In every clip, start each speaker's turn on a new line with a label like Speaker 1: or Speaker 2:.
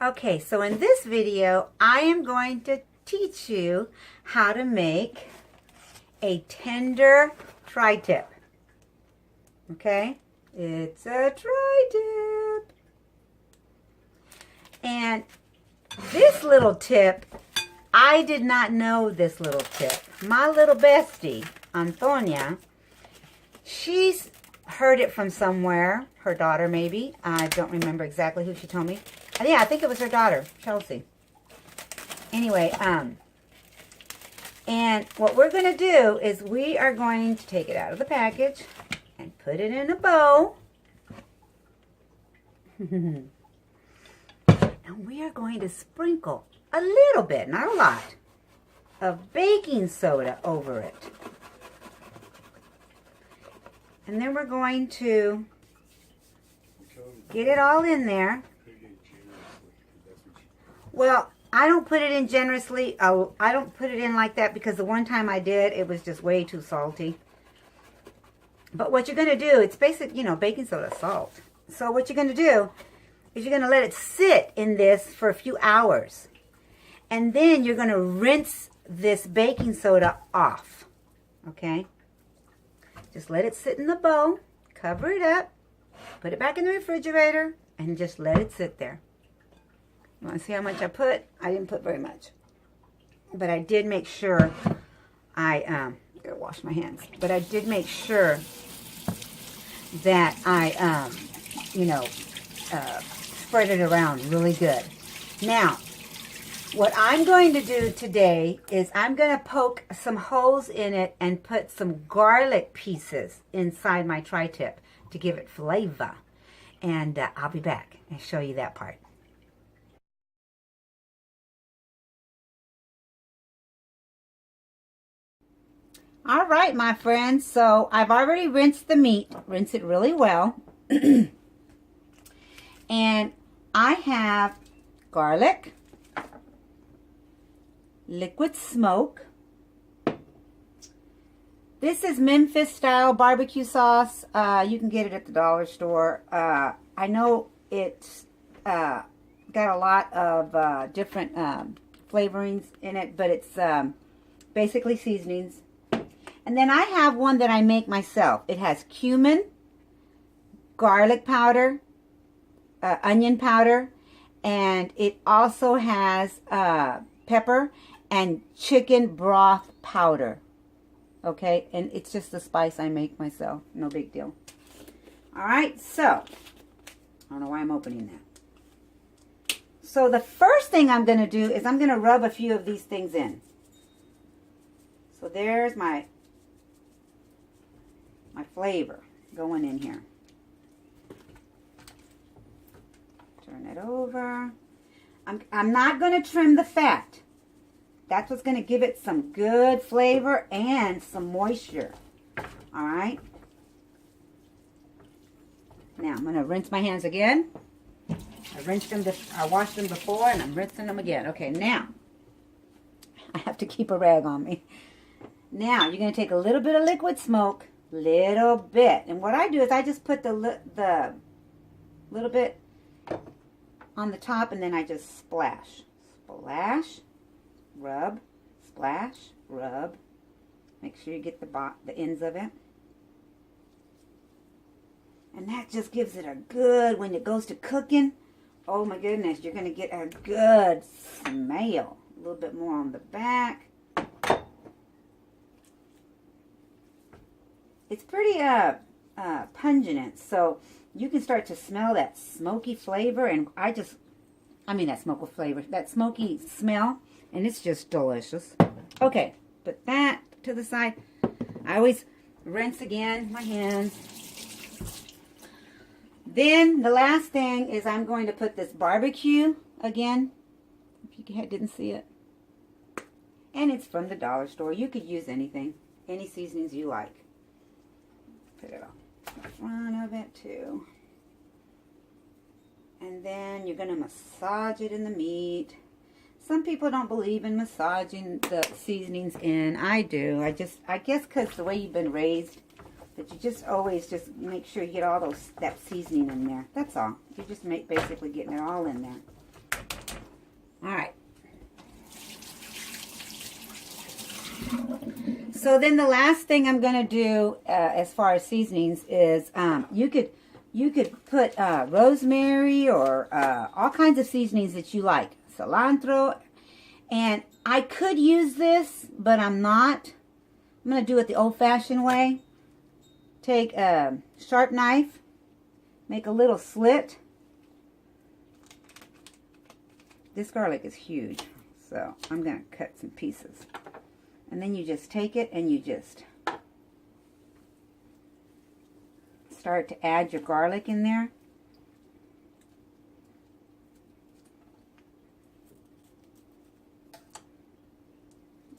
Speaker 1: Okay, so in this video, I am going to teach you how to make a tender tri-tip. Okay, it's a tri-tip. And this little tip, I did not know this little tip. My little bestie, Antonia, she's heard it from somewhere, her daughter maybe. I don't remember exactly who she told me. Yeah, I think it was her daughter, Chelsea. Anyway, and what we're going to do is we are going to take it out of the package and put it in a bowl. And we are going to sprinkle a little bit, not a lot, of baking soda over it. And then we're going to get it all in there. Well, I don't put it in generously. I don't put it in like that because the one time I did, it was just way too salty. But what you're going to do, it's basic, baking soda, salt. So what you're going to do is you're going to let it sit in this for a few hours. And then you're going to rinse this baking soda off. Okay? Just let it sit in the bowl, cover it up, put it back in the refrigerator, and just let it sit there. You want to see how much I put? I didn't put very much. But I did make sure I gotta wash my hands. But I did make sure that I, spread it around really good. Now, what I'm going to do today is I'm going to poke some holes in it and put some garlic pieces inside my tri-tip to give it flavor. And I'll be back and show you that part. All right, my friends. So I've already rinsed the meat. Rinse it really well. And I have garlic, liquid smoke. This is Memphis style barbecue sauce. You can get it at the dollar store. I know it's got a lot of different flavorings in it, but it's basically seasonings. And then I have one that I make myself. It has cumin, garlic powder, onion powder, and it also has pepper and chicken broth powder. Okay, and it's just the spice I make myself. No big deal. All right, so I don't know why I'm opening that. So the first thing I'm going to do is I'm going to rub a few of these things in. So there's my flavor going in here. Turn it over. I'm not going to trim the fat. That's what's going to give it some good flavor and some moisture. All right. Now I'm going to rinse my hands again. I washed them before and I'm rinsing them again. Okay, now I have to keep a rag on me. Now you're going to take a little bit of liquid smoke, little bit, and what I do is I just put the little bit on the top, and then I just splash, rub, splash, rub. Make sure you get the ends of it. And that just gives it a good, when it goes to cooking, oh my goodness, you're going to get a good smell. A little bit more on the back. It's pretty pungent, so you can start to smell that smoky flavor, and that smoky smell, and it's just delicious. Okay, put that to the side. I always rinse again my hands. Then the last thing is I'm going to put this barbecue again, if you didn't see it. And it's from the dollar store. You could use anything, any seasonings you like. Put it on the front of it too. And then you're going to massage it in the meat. Some people don't believe in massaging the seasonings in. I do. I guess because the way you've been raised, that you just always just make sure you get all that seasoning in there. That's all. You're just basically getting it all in there. All right. So then the last thing I'm going to do as far as seasonings is you could put rosemary or all kinds of seasonings that you like. Cilantro. And I could use this, but I'm not. I'm going to do it the old-fashioned way. Take a sharp knife. Make a little slit. This garlic is huge, so I'm going to cut some pieces. And then you just take it and you just start to add your garlic in there.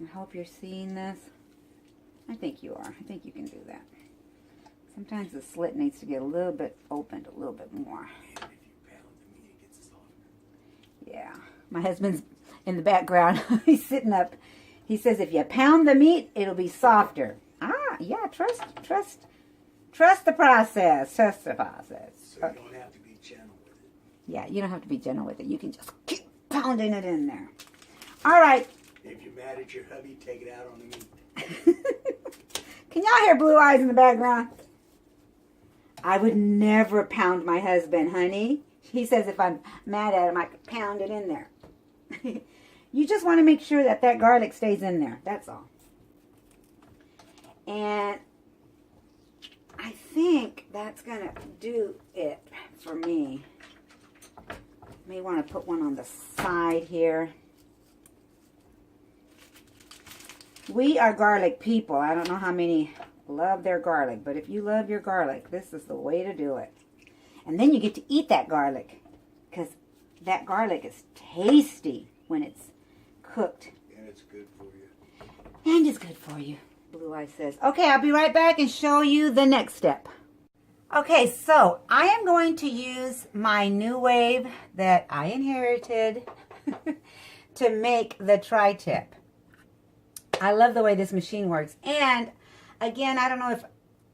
Speaker 1: I hope you're seeing this. I think you are. I think you can do that. Sometimes the slit needs to get a little bit opened a little bit more. Yeah. My husband's in the background. He's sitting up. He says if you pound the meat, it'll be softer. Ah, yeah, trust the process. Trust the process.
Speaker 2: So you don't have to be gentle with it.
Speaker 1: Yeah, you don't have to be gentle with it. You can just keep pounding it in there. All right.
Speaker 2: If you're mad at your hubby, take it out on the meat.
Speaker 1: Can y'all hear Blue Eyes in the background? I would never pound my husband, honey. He says if I'm mad at him, I could pound it in there. You just want to make sure that that garlic stays in there. That's all. And I think that's going to do it for me. May want to put one on the side here. We are garlic people. I don't know how many love their garlic, but if you love your garlic, this is the way to do it. And then you get to eat that garlic, because that garlic is tasty when it's cooked.
Speaker 2: And it's good for you.
Speaker 1: And it's good for you, Blue Eye says. Okay, I'll be right back and show you the next step. Okay, so I am going to use my New Wave that I inherited to make the tri-tip. I love the way this machine works. And again, I don't know if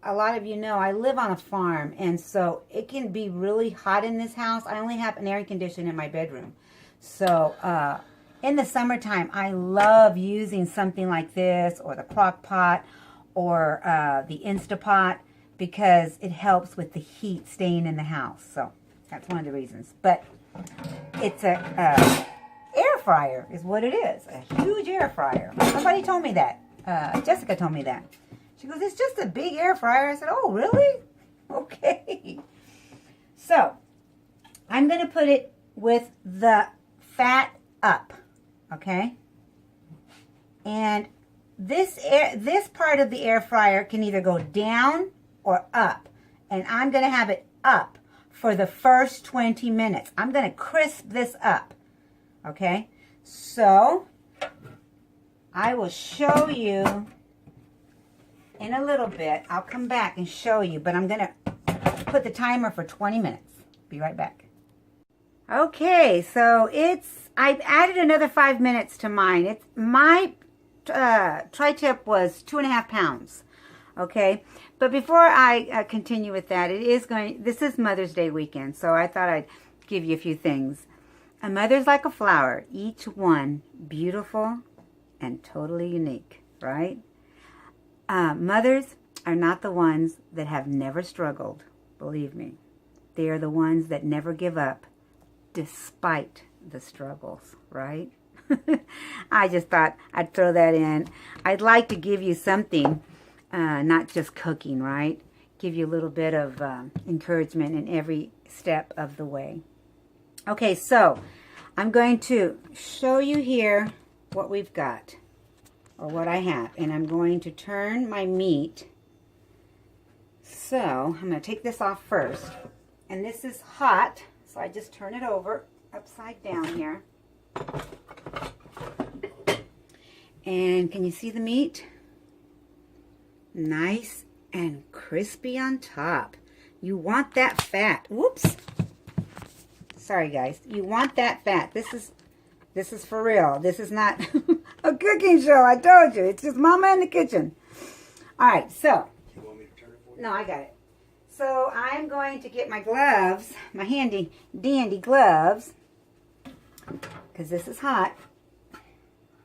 Speaker 1: a lot of you know, I live on a farm, and so it can be really hot in this house. I only have an air conditioner in my bedroom. So in the summertime, I love using something like this, or the crock pot, or the Instapot, because it helps with the heat staying in the house. So that's one of the reasons. But it's a air fryer is what it is. A huge air fryer. Somebody told me that. Jessica told me that. She goes, it's just a big air fryer. I said, oh, really? Okay. So, I'm going to put it with the fat up. Okay? And this part of the air fryer can either go down or up. And I'm going to have it up for the first 20 minutes. I'm going to crisp this up. Okay? So, I will show you in a little bit. I'll come back and show you, but I'm going to put the timer for 20 minutes. Be right back. Okay, so I've added another 5 minutes to mine. My tri-tip was 2.5 pounds. Okay, but before I continue with that, this is Mother's Day weekend, so I thought I'd give you a few things. A mother's like a flower, each one beautiful and totally unique, right? Mothers are not the ones that have never struggled, believe me. They are the ones that never give up despite the struggles, right? I just thought I'd throw that in. I'd like to give you something, not just cooking, right? Give you a little bit of encouragement in every step of the way. Okay, so I'm going to show you here what we've got, or what I have, and I'm going to turn my meat. So I'm going to take this off first, and this is hot, so I just turn it over upside down here. And can you see the meat? Nice and crispy on top. You want that fat. Whoops. Sorry guys. You want that fat. This is for real. This is not a cooking show. I told you. It's just Mama in the kitchen. All right, so.
Speaker 2: You want me to turn it for you?
Speaker 1: No, I got it. So I'm going to get my gloves, my handy dandy gloves. because this is hot.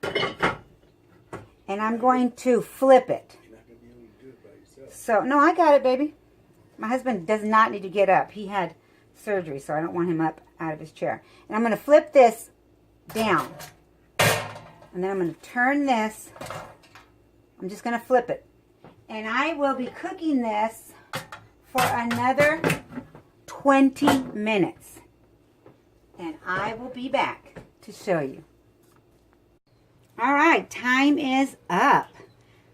Speaker 1: And I'm going to flip it.
Speaker 2: You're not going to be able to do it by yourself.
Speaker 1: So, no, I got it, baby. My husband does not need to get up. He had surgery, so I don't want him up out of his chair. And I'm going to flip this down. And then I'm going to turn this. I'm just going to flip it. And I will be cooking this for another 20 minutes. And I will be back to show you. All right, time is up.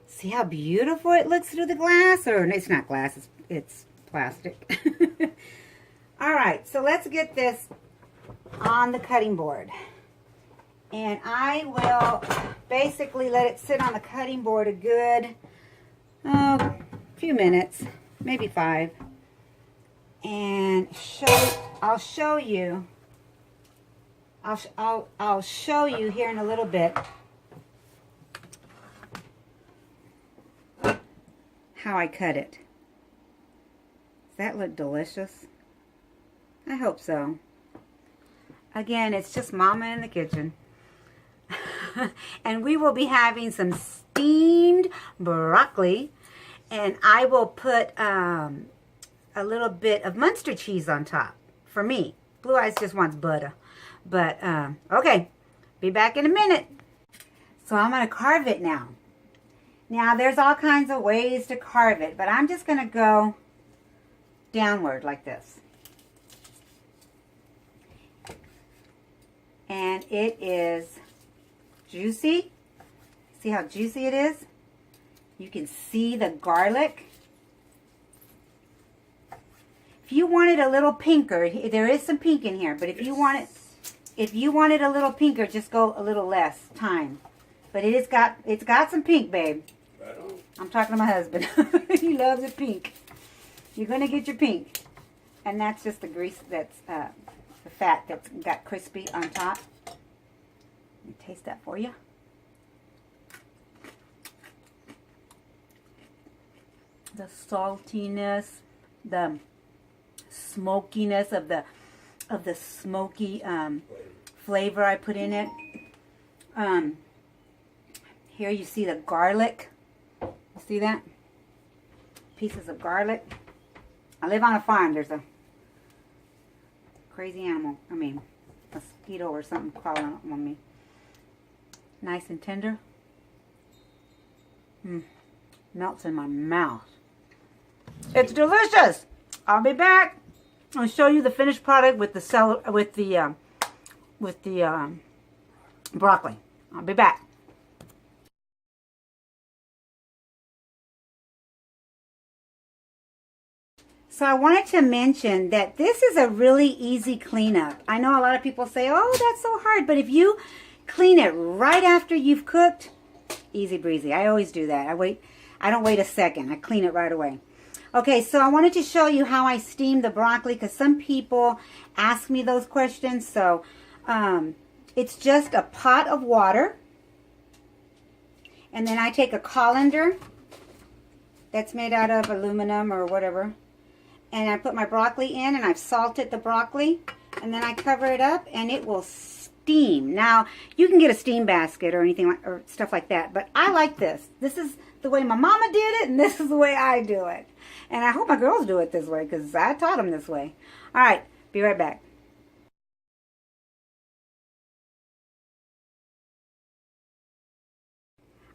Speaker 1: See how beautiful it looks through the glass? Or it's not glass, it's plastic. All right, so let's get this on the cutting board. And I will basically let it sit on the cutting board a good few minutes, maybe 5. And I'll show you here in a little bit how I cut it. Does that look delicious? I hope so. Again, it's just Mama in the kitchen. And we will be having some steamed broccoli. And I will put a little bit of Munster cheese on top. For me. Blue Eyes just wants butter. But, okay. Be back in a minute. So I'm going to carve it now. Now, there's all kinds of ways to carve it. But I'm just going to go downward like this. And it is juicy. See how juicy it is? You can see the garlic. If you want it a little pinker, there is some pink in here, but if you want it a little pinker, just go a little less time. But it's got some pink, babe.
Speaker 2: Right on.
Speaker 1: I'm talking to my husband. He loves it pink. You're gonna get your pink, and that's just the grease that's the fat that's got crispy on top. Let me taste that for you. The saltiness, the smokiness of the smoky flavor I put in it. Here you see the garlic. You see that? Pieces of garlic. I live on a farm. There's a crazy animal. I mean, mosquito or something crawling on me. Nice and tender. Melts in my mouth. It's delicious. I'll be back. I'll show you the finished product with the broccoli. I'll be back. So I wanted to mention that this is a really easy cleanup. I know a lot of people say, oh, that's so hard. But if you clean it right after you've cooked, easy breezy. I always do that. I don't wait a second. I clean it right away. Okay, so I wanted to show you how I steam the broccoli because some people ask me those questions. So it's just a pot of water. And then I take a colander that's made out of aluminum or whatever. And I put my broccoli in, and I've salted the broccoli. And then I cover it up, and it will steam. Now, you can get a steam basket or anything like, or stuff like that. But I like this. This is the way my mama did it, and this is the way I do it. And I hope my girls do it this way, because I taught them this way. All right, be right back.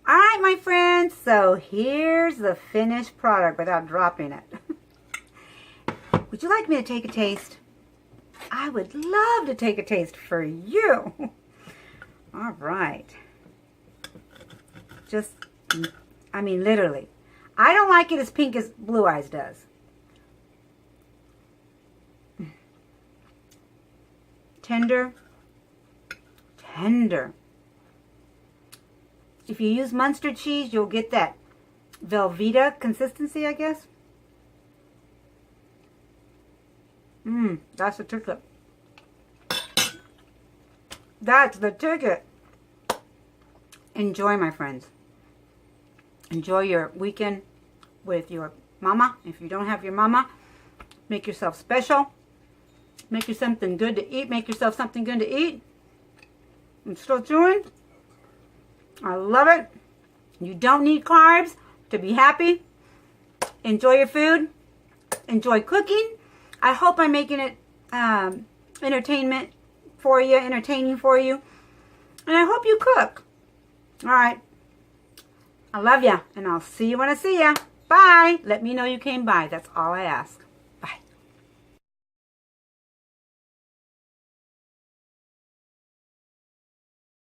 Speaker 1: All right, my friends. So here's the finished product without dropping it. Would you like me to take a taste? I would love to take a taste for you. All right. Just, I mean, literally. I don't like it as pink as Blue Eyes does. Tender. Tender. If you use Munster cheese, you'll get that Velveeta consistency, I guess. That's the ticket. That's the ticket. Enjoy, my friends. Enjoy your weekend with your mama. If you don't have your mama, make yourself special. Make you something good to eat. Make yourself something good to eat. I'm still chewing. I love it. You don't need carbs to be happy. Enjoy your food. Enjoy cooking. I hope I'm making it entertaining for you. And I hope you cook. All right. I love ya, and I'll see you when I see ya. Bye. Let me know you came by. That's all I ask.